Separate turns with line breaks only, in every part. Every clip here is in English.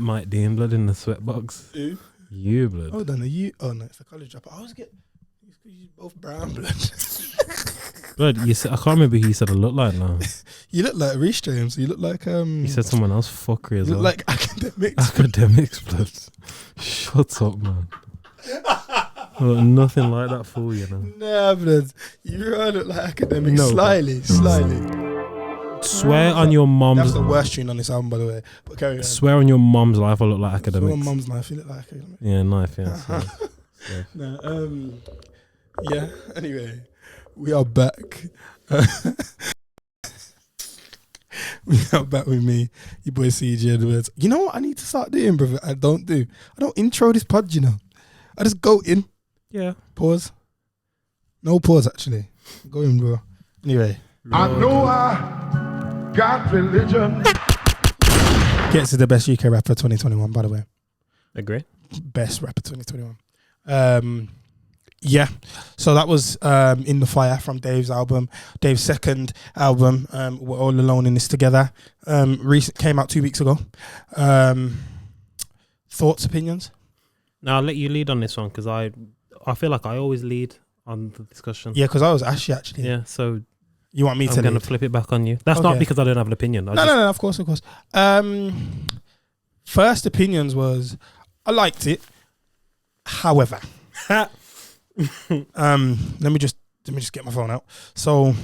Mike Dean blood in the sweatbox.
Who?
You blood.
Hold on, are you? Oh no, it's a college dropout. I always get you both brown blood.
Blood, you said, I can't remember who you said I look like now.
You look like Reece James. You look like
You said someone else fuckery as
You
well.
look like academics.
Academics blood. Shut up, man. Look, nothing like that fool, you know.
Nah, blood. You really look like academics.
No,
slyly.
Swear on your
That's
mom's.
the worst tune on this album, by the way. But carry on.
Swear on your mom's life I look like
So
academics.
on mum's knife, you look like academics.
Yeah, knife, yeah. So.
No, yeah. Anyway, we are back. We are back with me, your boy CJ Edwards. You know what I need to start doing, brother? I don't intro this pod, you know. I just go in.
Yeah.
Pause. No pause, actually. Go in, bro. Anyway.
I know I got religion.
Gets to the best UK rapper 2021, by the way.
Agree.
Best rapper 2021. Yeah. So that was In the Fire from Dave's album. Dave's second album. We're all alone in this together. Came out 2 weeks ago. Thoughts, opinions?
Now I'll let you lead on this one because I feel like I always lead on the discussion.
Yeah, because I was actually.
Yeah, so
you want me to
I'm going to
lead?
flip it back on you. That's not because I don't have an opinion.
No, of course. First opinions was I liked it. However, let me just get my phone out. So,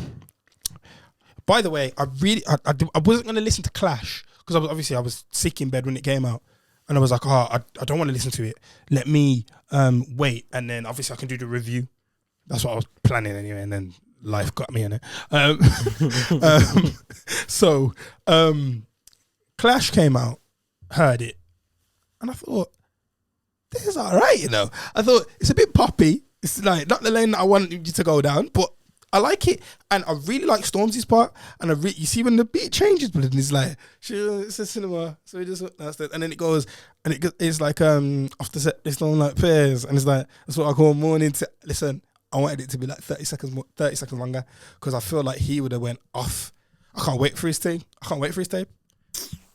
by the way, I wasn't going to listen to Clash because I was sick in bed when it came out, and I was like, I don't want to listen to it. Let me wait, and then obviously I can do the review. That's what I was planning anyway, and then life got me in it. So, Clash came out, heard it, and I thought, this is all right, you know. I thought it's a bit poppy. It's like not the lane that I wanted you to go down, but I like it, and I really like Stormzy's part. And you see when the beat changes, but it's like it's a cinema, so it just that's it. And then it goes, and it's like off the set, it's not like pairs, and it's like that's what I call morning. Listen, I wanted it to be like 30 seconds longer because I feel like he would have went off. I can't wait for his tape.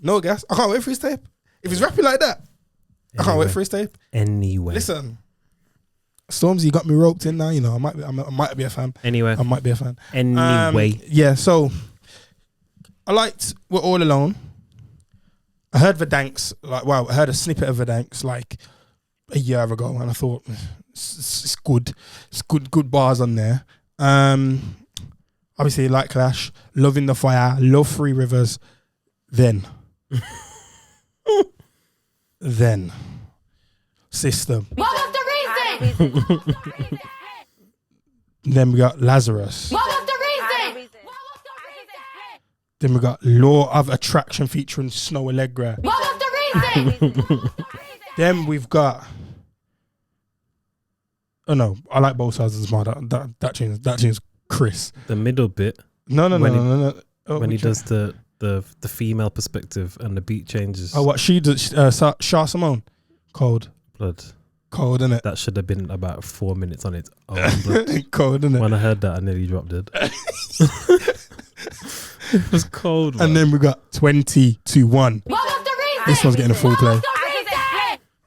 No gas. I can't wait for his tape. If he's rapping like that. I can't wait for his tape.
Anyway.
Listen, Stormzy got me roped in now, you know. I might be a fan.
Anyway.
I might be a fan.
Anyway.
Yeah, so I liked We're All Alone. I heard Verdanks, I heard a snippet of Verdanks like a year ago, and I thought it's good. It's good bars on there. Obviously, like Clash, love In the Fire, love Three Rivers. Then System.
What was the reason?
Then we got Lazarus.
What was the reason?
Then we got Law of Attraction featuring Snow Allegra.
What was the reason?
Then we've got. Oh no, I like both sides of the smile. That tune's Chris.
The middle bit.
No. Oh,
when he does the female perspective and the beat changes.
Oh, what she does? Shah Simone. Cold, innit?
That should have been about 4 minutes on its own. Blood.
Cold, innit?
When I heard that, I nearly dropped dead. It was cold, man.
And then we got 20 to 1.
What was the reason?
This one's getting a full play.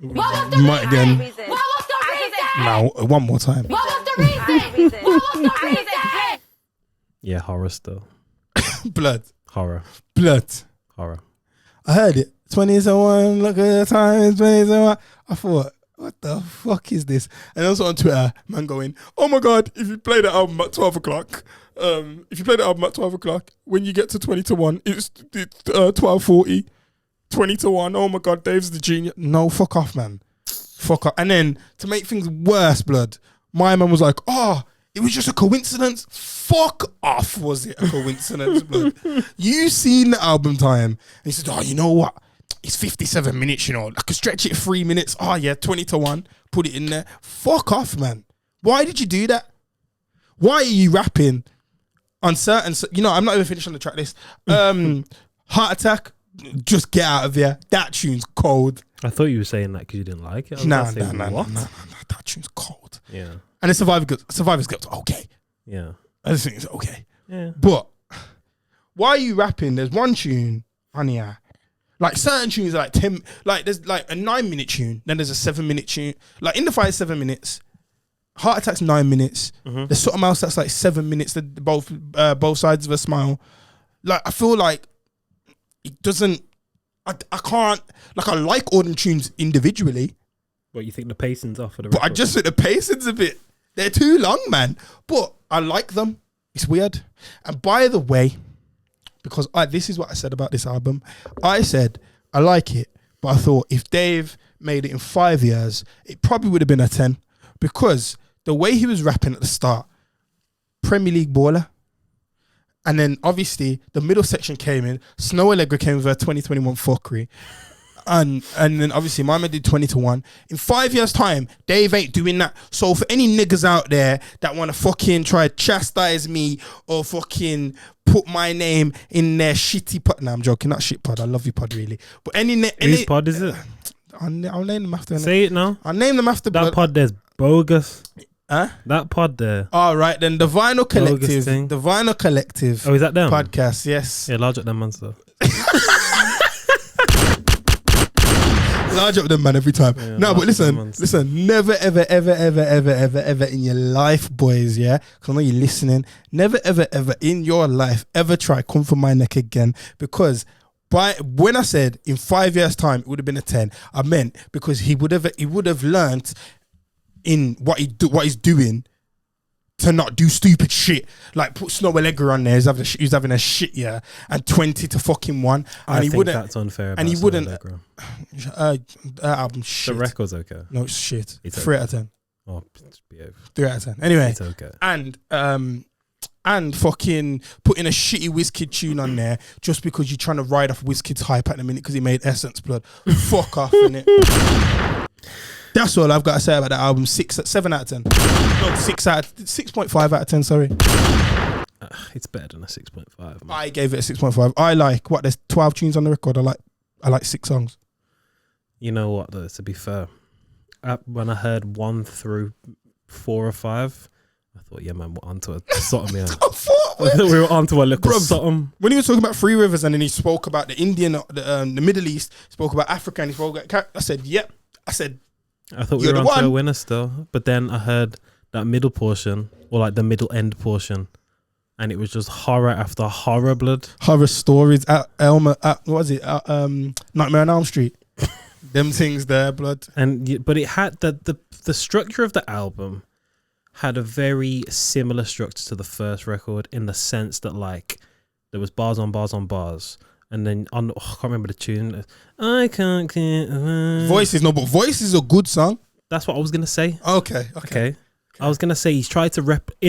What was the
You might again.
What was the reason?
Now, one more time.
What was the reason? What was the reason?
Yeah, horror still.
Blood.
Horror.
I heard it. 20 to 1, look at the time, 20 to 1. I thought, what the fuck is this? And also on Twitter, man going, oh my God, if you play the album at 12 o'clock, when you get to 20 to 1, it's 12:40, 20 to 1. Oh my God, Dave's the genius. No, fuck off, man. Fuck off. And then to make things worse, blood, my man was like, it was just a coincidence. Fuck off, was it a coincidence, blood? You seen the album time. And he said, you know what? It's 57 minutes, you know. I could stretch it 3 minutes. 20 to 1. Put it in there. Fuck off, man. Why did you do that? Why are you rapping on certain... I'm not even finished on the track list. Heart Attack, just get out of here. That tune's cold.
I thought you were saying that because you didn't like it.
No. That tune's cold.
Yeah.
And the Survivor's Guilt, okay.
Yeah.
I just think it's okay.
Yeah.
But why are you rapping? There's one tune on here Like certain tunes are like 10, like there's like a 9-minute tune, then there's a 7-minute tune. Like In the Fire is 7 minutes, Heart Attack's 9 minutes. There's something else that's like 7 minutes. Both sides of a smile. Like I feel like it doesn't. I can't. Like I like all them tunes individually.
What you think the pacing's off of the
But I
record?
just think the pacing's a bit. They're too long, man. But I like them. It's weird. And by the way, because this is what I said about this album. I said I like it, but I thought if Dave made it in 5 years, it probably would have been a 10. Because the way he was rapping at the start, Premier League baller. And then obviously the middle section came in. Snow Allegra came with her 2021 fuckery. And then obviously my man did 20-1. In 5 years' time, Dave ain't doing that. So for any niggas out there that want to fucking try to chastise me or fucking put my name in their shitty pod. Nah, I'm joking. Not shit pod. I love you pod really. But
Whose pod is it?
I'll name them after.
Say it now.
I'll name them after.
That pod there's bogus.
Huh?
That pod there.
All right, then the Vinyl Collective.
thing.
The Vinyl Collective.
Oh, is that them?
Podcast, yes.
Yeah, large up them man stuff.
Large up them man every time.
Yeah,
No, but
large up them
listen, never, ever in your life, boys, yeah? Because I know you're listening. Never, ever in your life, ever try come for my neck again. Because when I said in 5 years' time, it would have been a 10, I meant because he would have learnt in what he's doing to not do stupid shit. Like put Snow Allegra on there, he's having a shit year, and 20-1.
I
And he
think
wouldn't.
that's unfair.
And he
about
wouldn't.
Allegra.
Album shit.
The record's okay.
No, it's shit.
It's
3 out of 10.
Oh, behave.
3 out of 10. Anyway,
It's okay.
and fucking putting a shitty WizKid tune on there just because you're trying to ride off WizKid's hype at the minute because he made Essence Blood. Fuck off, innit? That's all I've got to say about that album. 7 out of 10. No, 6.5 out of 10. Sorry,
It's better than a 6.5. man.
I gave it a 6.5. I like what? There's 12 tunes on the record. I like 6 songs.
You know what, though, to be fair, when I heard 1 through 4 or 5, I thought, yeah, man, we're onto a something. Yeah. I thought we were onto a little
Bruv,
something.
When he was talking about Three Rivers and then he spoke about the Indian, the Middle East, spoke about Africa, and he spoke about. I said, yep. I said,
I thought we
You're
were
the
onto a
one.
winner still, but then I heard that middle portion, or like the middle end portion, and it was just horror after horror, blood.
horror stories at what was it? Nightmare on Elm Street. Them things there, blood.
But it had the structure of the album had a very similar structure to the first record in the sense that like there was bars on bars on bars, and then I can't remember the tune. I can't get
Voices, no, but Voice is a good song.
That's what I was gonna say.
Okay.
I was gonna say he's tried to replicate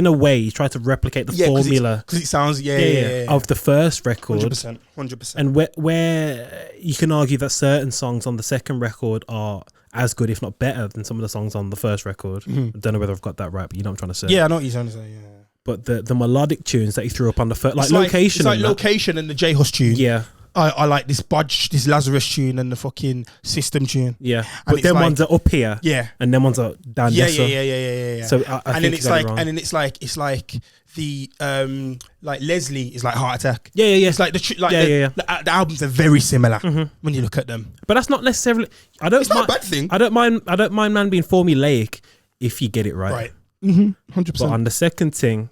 the formula
because it sounds yeah.
of the first record.
100%.
And where you can argue that certain songs on the second record are as good, if not better, than some of the songs on the first record. I don't know whether I've got that right, but you know what I'm trying to say.
Yeah, I know what you're trying to say. Yeah.
But the melodic tunes that he threw up on the first, like
It's
Location.
It's like
and that.
Location and the J Hus tune.
Yeah.
I like this this Lazarus tune and the fucking System tune.
Yeah.
And
But
it's
them
like-
ones are up here.
Yeah.
And them ones are down
Yeah.
there. So I
and then
think
it's
you got it
like,
wrong.
and then it's like the like Leslie is like Heart Attack.
Yeah.
It's like the albums are very similar when you look at them.
But that's not necessarily. It's
not a bad thing.
I don't mind man being formulaic if you get it right.
Right. 100%.
But on the second thing,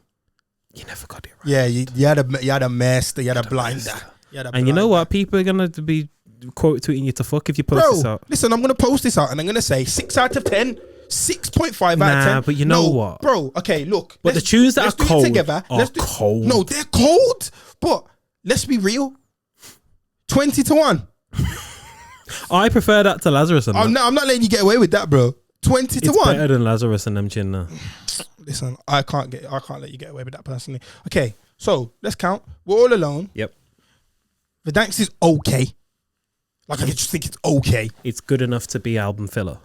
you never got it right.
Yeah, you had a master, you had a blinder.
And you know what? People are gonna be quote tweeting you to fuck if you post this out.
Listen, I'm gonna post this out and I'm gonna say 6 out of 10, 6.5 out of 10.
Nah, but you know what?
Bro, okay, look.
But the tunes that
let's
are
do it
cold
together.
are cold.
No, they're cold. But let's be real. 20-1.
I prefer that to Lazarus and
I'm not letting you get away with that, bro. 20-1.
It's better than Lazarus and them chin now.
Listen, I can't let you get away with that personally. Okay, so let's count. We're All Alone.
Yep.
The dance is okay. Like I just think it's okay.
It's good enough to be album filler.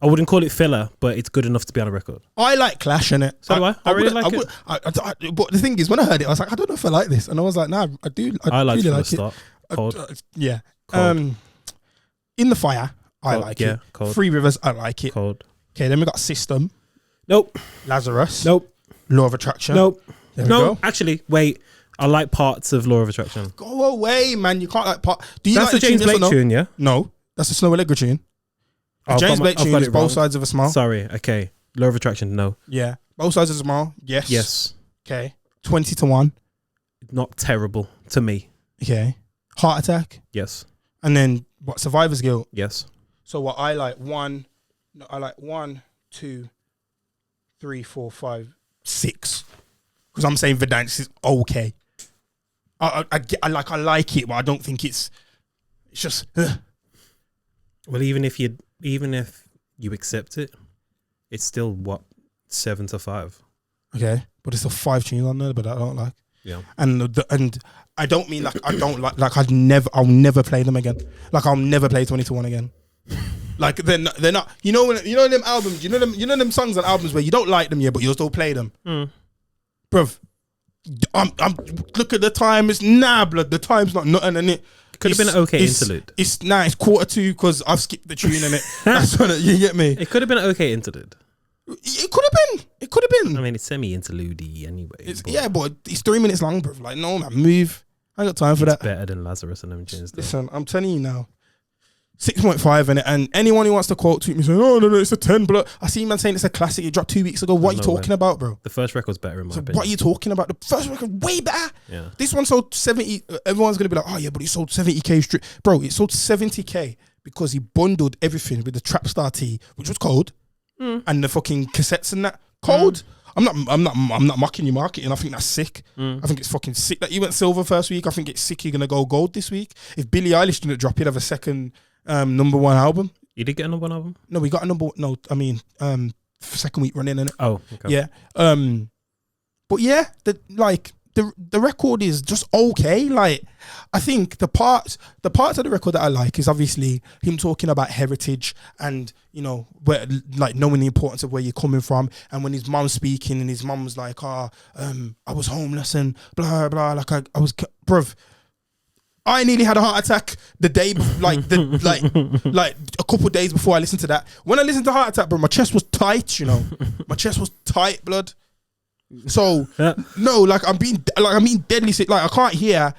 I wouldn't call it filler, but it's good enough to be on a record.
I like Clash in it.
So do I. I really like it.
But the thing is, when I heard it, I was like, I don't know if I like this, and I was like, nah, I do.
I liked
really
it from
like
the start. Cold.
Yeah.
Cold.
In the Fire, I
Cold,
like
yeah,
it.
cold.
Three Rivers, I like it.
Cold.
Okay, then we got System,
Nope.
Lazarus,
Nope.
Law of Attraction.
Nope.
There we
No.
go.
Actually, wait. I like parts of Law of Attraction.
Go away, man. You can't like part. Do you
That's
like
the James
tune, yes or
Blake
no?
tune, yeah?
No, that's a Snow Allegra tune. The
I've
James
got
Blake
I've
tune
got
is
it
Both
wrong.
Sides of a Smile.
Sorry, okay. Law of Attraction, no.
Yeah. Both Sides of a Smile. Yes.
Yes.
Okay. 20 to 1.
Not terrible to me.
Okay. Heart Attack.
Yes.
And then what? Survivor's Guilt.
Yes.
So what I like I like 1, 2, 3, 4, 5, 6. Because I'm saying Verdance is okay. I like it, but I don't think it's just.
Well, even if you accept it, it's still what 7 to 5.
Okay, but it's a 5 tunes on there, but I don't like.
Yeah.
And I don't mean like I don't like I'll never play them again. Like I'll never play 20 to 1 again. Like they're not you know them albums, you know them songs and albums where you don't like them yet, but you'll still play them. Bruv, I'm look at the time. It's blood. The time's not nothing, and it
Could have been an okay interlude.
It's 2:45 because I've skipped the tune in it. That's what you get me.
It could have been an okay interlude.
It could have been. It could have been.
I mean, it's semi-interlude-y anyway.
But it's 3 minutes long, bruv. Like, no, man, move. I ain't got time for that.
Better than Lazarus and them tunes.
Listen, I'm telling you now. 6.5 in it, and anyone who wants to quote tweet me saying, "Oh no, it's a 10," but I see man saying it's a classic. It dropped 2 weeks ago. What are you talking about, bro?
The first record's better in my opinion.
What are you talking about? The first record way better.
Yeah.
This one sold 70. Everyone's gonna be like, "Oh yeah, but he sold 70k straight." Bro, it sold 70k because he bundled everything with the Trapstar tee, which was cold, and the fucking cassettes and that cold. I'm not mocking your marketing. I think that's sick. I think it's fucking sick that you went silver first week. I think it's sick you're gonna go gold this week. If Billie Eilish didn't drop, he'd have a second number 1 album.
You did get a number 1 album?
No, we got a number. No, I mean, second week running in it.
Oh, okay.
Yeah. But yeah, the record is just okay. Like, I think the parts of the record that I like is obviously him talking about heritage and, you know, where, like, knowing the importance of where you're coming from, and when his mom's speaking and his mom's like, I was homeless and blah blah, like I was, bruv, I nearly had a heart attack the day, like a couple of days before I listened to that. When I listened to Heart Attack, bro, my chest was tight. You know, my chest was tight, blood. So no, like I'm being deadly sick. Like I can't hear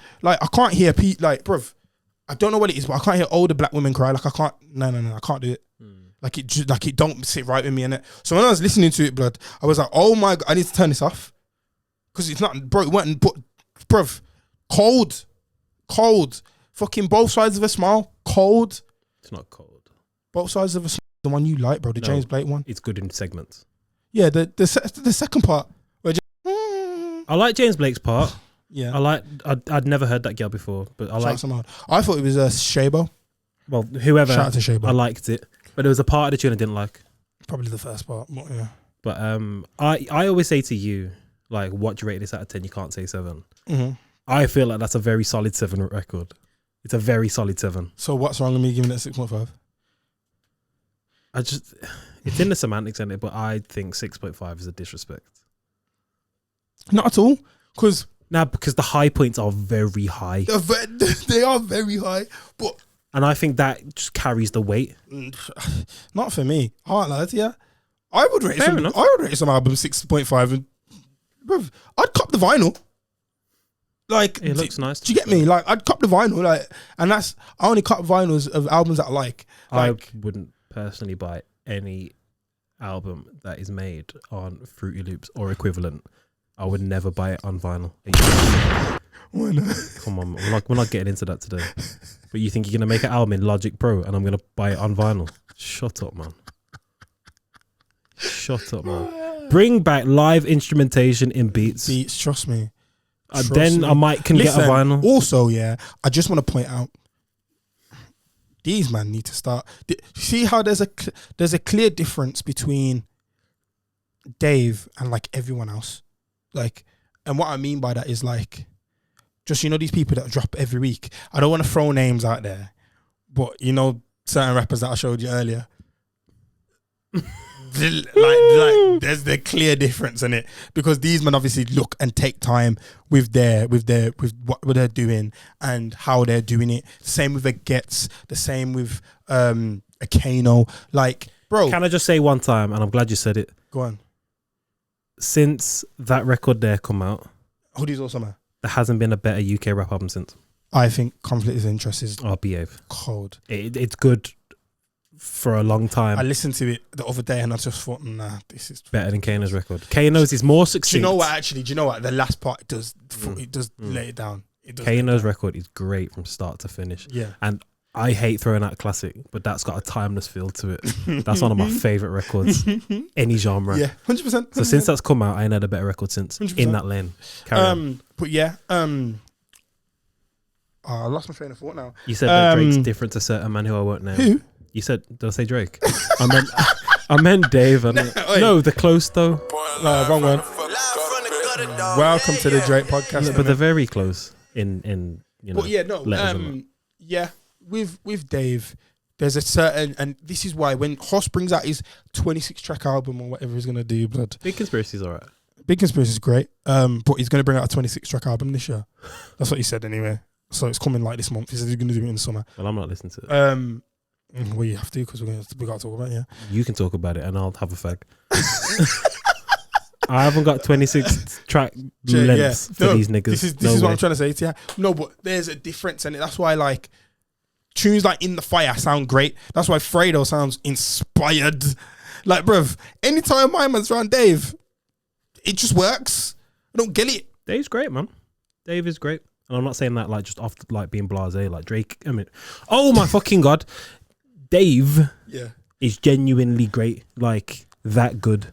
Pete. Like, bruv, I don't know what it is, but I can't hear older black women cry. Like I can't. No, I can't do it. Like it don't sit right with me in it. So when I was listening to it, blood, I was like, oh my god, I need to turn this off because it's not, bro. It went, but bruv, cold. Fucking Both Sides of a Smile. Cold.
It's not cold.
Both Sides of a Smile. The one you like, bro. The James Blake one.
It's good in segments.
Yeah, the second part. Where
I like James Blake's part.
Yeah.
I'd never heard that girl before, but I
thought it was Shabo.
Well, whoever.
Shout out to Shabo.
I liked it. But there was a part of the tune I didn't like.
Probably the first part. But yeah.
But I always say to you, like, what do you rate this out of 10? You can't say 7.
Mm-hmm.
I feel like that's a very solid 7 record. It's a very solid 7.
So what's wrong with me giving it 6.5?
It's in the semantics in it, but I think 6.5 is a disrespect.
Not at all, because
the high points are very high.
They are very high,
and I think that just carries the weight.
Not for me. I won't lie to you. I would rate some albums 6.5, and bruv, I'd cop the vinyl. Like,
it looks nice.
Do you get me? Like, I'd cop the vinyl, like, and I only cop vinyls of albums that I like.
I wouldn't personally buy any album that is made on Fruity Loops or equivalent. I would never buy it on vinyl.
Why not?
Come on, we're not getting into that today. But you think you're gonna make an album in Logic Pro and I'm gonna buy it on vinyl? Shut up, man. Shut up, man. Bring back live instrumentation in beats.
Trust me.
Then I might get a vinyl.
Also, yeah, I just want to point out, these man need to start. See how there's a clear difference between Dave and like everyone else, like, and what I mean by that is like, just, you know, these people that drop every week. I don't want to throw names out there, but you know, certain rappers that I showed you earlier. like there's the clear difference in it, because these men obviously look and take time with what they're doing and how they're doing it. Same with a Gets, the same with a Kano. Like, bro,
can I just say one time, and I'm glad you said it.
Go on.
Since that record there come out,
Hoodies All Summer.
there hasn't been a better UK rap album since.
I think Conflict of Interest is
Behave.
cold.
It's good for a long time.
I listened to it the other day and I just thought, nah, this is
Better than Kano's record. Kano's is more succinct.
Do you know what? Actually, do you know what? The last part does lay it down. It does.
Kano's record is great from start to finish.
Yeah.
And I hate throwing out classic, but that's got a timeless feel to it. That's one of my favorite records, any genre.
Yeah, 100%.
So since that's come out, I ain't had a better record since
100%.
in that lane. Carry on.
But yeah, I lost my train of thought now.
You said that Drake's different to certain man who I won't name.
Who?
You said, did I say Drake? I meant Dave. No, the close though.
No, wrong one. Welcome to the Drake podcast.
But they're very close in you know.
But yeah, no.
letters and that.
Yeah, with Dave, there's a certain, and this is why when Hoss brings out his 26 track album or whatever he's gonna do, blood.
Big Conspiracy's alright.
Big Conspiracy is great. But he's gonna bring out a 26 track album this year. That's what he said anyway. So it's coming like this month. He said he's gonna do it in the summer.
Well, I'm not listening to it.
Well, you have to because we got to talk about it. Yeah.
You can talk about it and I'll have a fag. I haven't got 26 track lengths for these niggas.
This is what I'm trying to say to you. No, but there's a difference in it. That's why like tunes like In the Fire sound great. That's why Fredo sounds inspired. Like, bruv, anytime my man's around Dave, it just works. I don't get it.
Dave's great, man. Dave is great. And I'm not saying that like just off like being blasé, like Drake. I mean, oh my fucking God. Dave is genuinely great. Like that good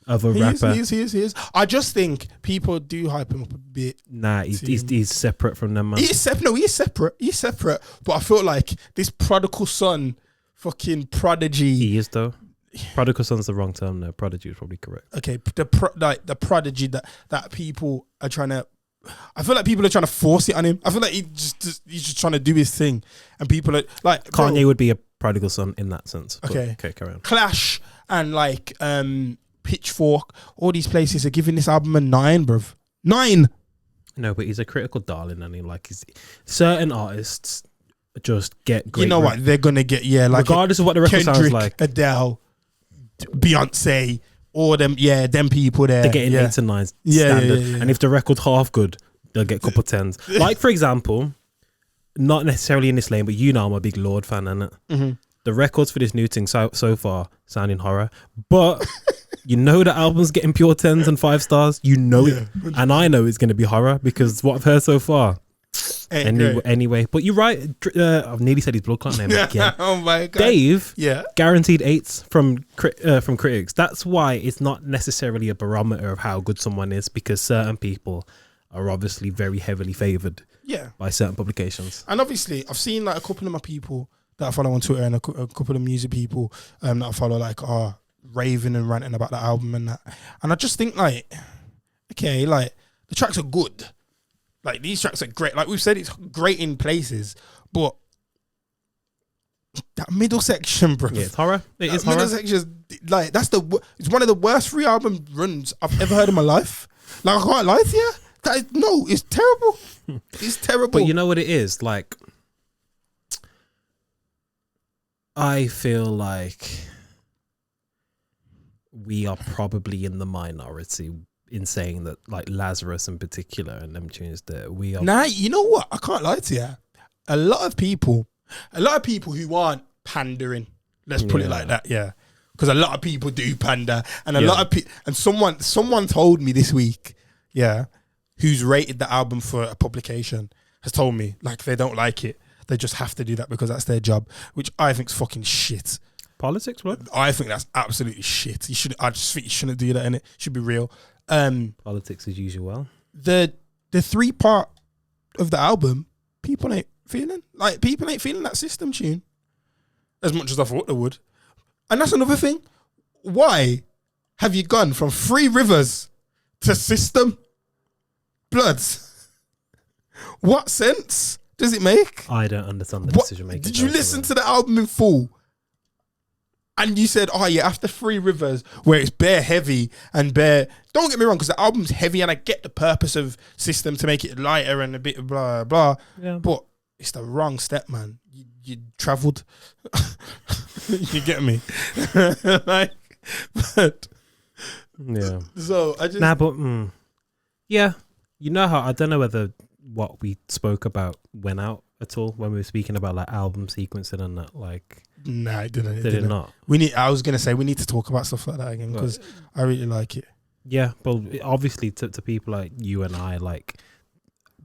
of a rapper.
He is. I just think people do hype him up a bit.
Nah, he's separate from them, man.
He is separate. He's separate. But I feel like this prodigal son, fucking prodigy.
He is though. Prodigal son's the wrong term there. Prodigy is probably correct.
Okay, the prodigy that people are trying to. I feel like people are trying to force it on him. I feel like he's just trying to do his thing, and people are like
Kanye would be a prodigal son in that sense.
Okay,
carry on.
Clash and like Pitchfork, all these places are giving this album a 9, bruv. 9.
No, but he's a critical darling, and certain artists just get great.
You know what they're gonna get? Yeah, like
regardless of what the record
Kendrick,
sounds like.
Adele, Beyonce, all them people there.
They're getting 8 and 9 standard. And if the record's half good, they'll get a couple 10s. Like, for example, not necessarily in this lane, but you know I'm a big Lord fan, innit? Mm-hmm. The records for this new thing so far sounding horror. But you know the album's getting pure 10s and 5 stars. You know it. And I know it's going to be horror because what I've heard so far. Anyway, but you're right. I've nearly said his blood clot name again.
Oh my God.
Dave, guaranteed 8s from critics. That's why it's not necessarily a barometer of how good someone is, because certain people are obviously very heavily favoured by certain publications.
And obviously, I've seen like a couple of my people that I follow on Twitter and a couple of music people that I follow like are raving and ranting about the album and that. And I just think like, okay, like the tracks are good. Like these tracks are great. Like we've said, it's great in places, but that middle section, bro.
Yeah, it's horror. It is horror.
Middle section, like it's one of the worst 3 album runs I've ever heard in my life. Like I can't lie to you. It's terrible. It's terrible.
But you know what it is? Like, I feel like we are probably in the minority in saying that, like Lazarus in particular and them tunes that we are.
Nah, you know what? I can't lie to you. A lot of people who aren't pandering, let's put it like that, because a lot of people do pander, and a lot of people, and someone told me this week, who's rated the album for a publication, has told me like they don't like it. They just have to do that because that's their job, which I think's fucking shit.
Politics, what?
I think that's absolutely shit. I just think you shouldn't do that, and it should be real.
Politics as usual.
The 3 part of the album, people ain't feeling that system tune as much as I thought they would. And that's another thing. Why have you gone from 3 Rivers to System? Bloods. What sense does it make?
I don't understand the decision making.
Did you listen to the album in full? And you said, after 3 Rivers, where it's bare heavy and bare. Don't get me wrong, because the album's heavy, and I get the purpose of System to make it lighter and a bit of blah blah. Yeah. But it's the wrong step, man. You travelled. You get me? Like, but
yeah.
so I just
but You know how I don't know whether what we spoke about went out at all when we were speaking about like album sequencing and that. Like,
Nah, it didn't.
did it not?
I was gonna say we need to talk about stuff like that again because I really like it.
Yeah, but obviously to people like you and I, like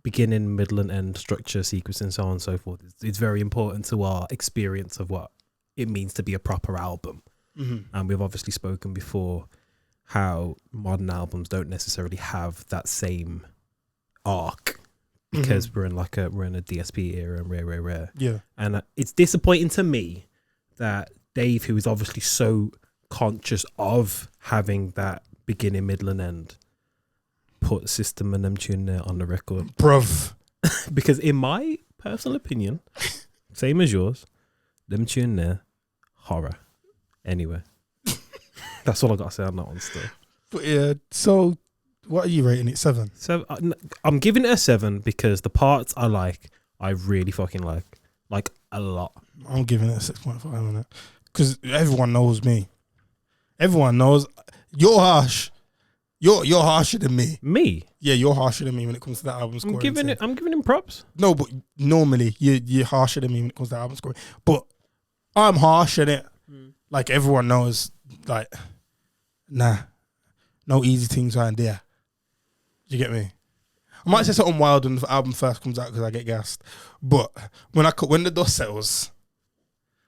beginning, middle, and end structure, sequencing, so on and so forth. It's very important to our experience of what it means to be a proper album. And we've obviously spoken before how modern albums don't necessarily have that same arc because we're in a DSP era and rare.
Yeah.
And it's disappointing to me that Dave, who is obviously so conscious of having that beginning, middle, and end, put System and them tune there on the record.
Bruv.
Because in my personal opinion, same as yours, them tune there, horror. Anyway, that's all I got to say on that one still.
But yeah, so what are you rating it? 7?
So I'm giving it a 7 because the parts I really fucking like a lot.
I'm giving it a 6.5 on it because everyone knows me. Everyone knows you're harsh. You're harsher than me.
Me?
Yeah, you're harsher than me when it comes to that album scoring.
I'm giving him props.
No, but normally you're harsher than me when it comes to album scoring. But I'm harsh in it. Like everyone knows, like, nah, no easy things around there. You get me? I might say something wild when the album first comes out because I get gassed. But when the dust settles,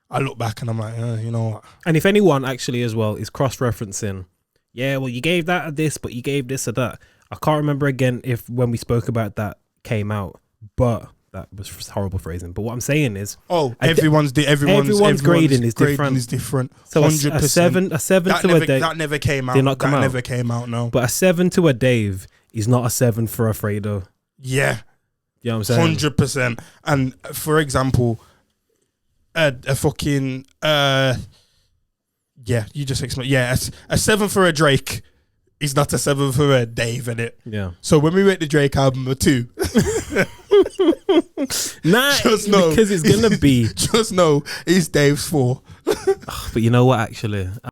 I look back and I'm like, you know what?
And if anyone actually as well is cross-referencing, yeah, well, you gave that a this, but you gave this a that. I can't remember again if when we spoke about that came out, but that was horrible phrasing. But what I'm saying is,
everyone's
grading is different. So 100%. a seven to a Dave.
That never came out.
Did not come out.
Never came out. No.
But a 7 to a Dave is not a 7 for a Fredo.
Yeah.
You know what I'm saying?
100%. And for example, a fucking yeah, you just explained. Yeah, a 7 for a Drake is not a 7 for a Dave, innit?
Yeah.
So when we rate the Drake album a 2,
nah,
just know
because it's gonna be.
Just know it's Dave's 4.
But you know what? Actually,